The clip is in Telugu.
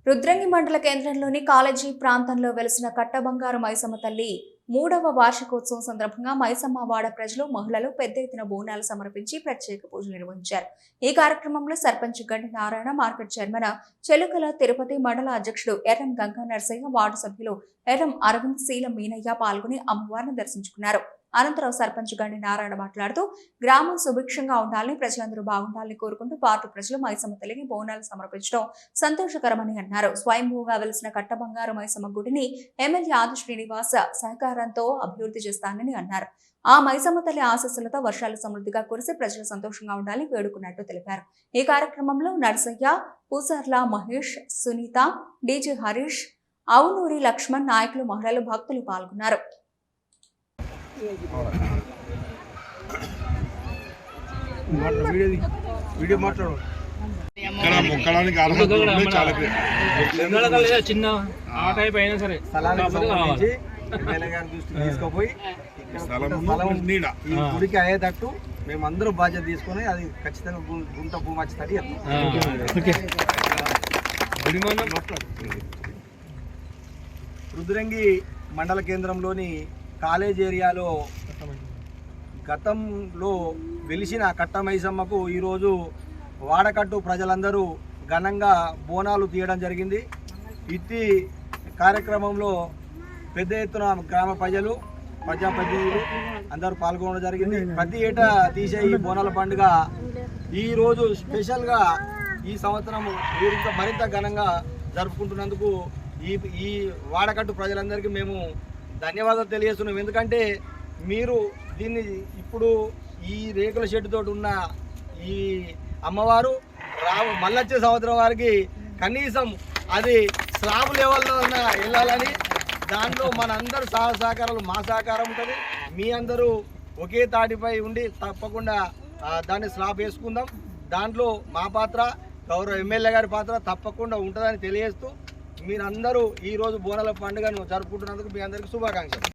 రుద్రంగి మండల కేంద్రంలోని కాలేజీ ప్రాంతంలో వెలిసిన కట్టబంగారు మైసమ్మ తల్లి 3వ వార్షికోత్సవం సందర్భంగా మైసమ్మ వాడ ప్రజలు మహిళలు పెద్ద ఎత్తున బోనాలు సమర్పించి ప్రత్యేక పూజలు నిర్వహించారు. ఈ కార్యక్రమంలో సర్పంచ్ గండి నారాయణ, మార్కెట్ చైర్మన్ చెలుకల తిరుపతి, మండల అధ్యక్షుడు ఎర్రం గంగా నరసయ్య, వార్డు సభ్యులు ఎర్రం అరవింద్, శీలం మీనయ్య పాల్గొని అమ్మవారిని దర్శించుకున్నారు. అనంతరం సర్పంచ్ గండి నారాయణ మాట్లాడుతూ గ్రామం సుభిక్షంగా ఉండాలని, ప్రజలందరూ బాగుండాలని కోరుకుంటూ పార్టీ ప్రజలు మైసమ్మ తల్లికి బోనాలు సమర్పించడం సంతోషకరమని అన్నారు. స్వయంభూగా వెలిసిన కట్టబంగారు మైసమ్మ గుడిని ఎమ్మెల్యే ఆది శ్రీనివాస సహకారంతో అభివృద్ధి చేస్తానని అన్నారు. ఆ మైసమ్మ తల్లి ఆశీస్సులతో వర్షాలు సమృద్ధిగా కురిసి ప్రజలు సంతోషంగా ఉండాలని వేడుకున్నట్టు తెలిపారు. ఈ కార్యక్రమంలో నర్సయ్య, పూసర్ల మహేష్, సునీత, డీజే హరీష్, అవునూరి లక్ష్మణ్, నాయకులు, మహిళలు, భక్తులు పాల్గొన్నారు. చిన్న ఆ టైప్ అయినా సరే తీసుకుపోయి ఈ గుడికి అయ్యేటట్టు మేమందరూ బాధ్యత తీసుకొని అది ఖచ్చితంగా గుంట భూమి వచ్చేటట్టు రుద్రంగి మండల కేంద్రంలోని కాలేజ్ ఏరియాలో గతంలో వెలిసిన కట్టమైసమ్మకు ఈరోజు వాడకట్టు ప్రజలందరూ ఘనంగా బోనాలు తీయడం జరిగింది. ఇట్టి కార్యక్రమంలో పెద్ద ఎత్తున గ్రామ ప్రజలు, ప్రజాప్రతినిధులు అందరూ పాల్గొనడం జరిగింది. ప్రతి ఏటా తీసే ఈ బోనాల పండుగ ఈరోజు స్పెషల్గా ఈ సంవత్సరం మరింత ఘనంగా జరుపుకుంటున్నందుకు ఈ వాడకట్టు ప్రజలందరికీ మేము ధన్యవాదాలు తెలియజేస్తున్నాం. ఎందుకంటే మీరు దీన్ని ఇప్పుడు ఈ రేకుల షెడ్డుతో ఉన్న ఈ అమ్మవారు మళ్ళొచ్చే సంవత్సరం వారికి కనీసం అది స్లాబ్ లెవెల్లో వెళ్ళాలని, దాంట్లో మనందరూ సహకారాలు, మా సహకారం ఉంటుంది. మీ అందరూ ఒకే తాటిపై ఉండి తప్పకుండా దాన్ని స్లాబ్ వేసుకుందాం. దాంట్లో మా పాత్ర, గౌరవ ఎమ్మెల్యే గారి పాత్ర తప్పకుండా ఉంటుందని తెలియజేస్తూ మీరందరూ ఈరోజు బోనాల పండుగను జరుపుకుంటున్నందుకు మీ అందరికీ శుభాకాంక్షలు.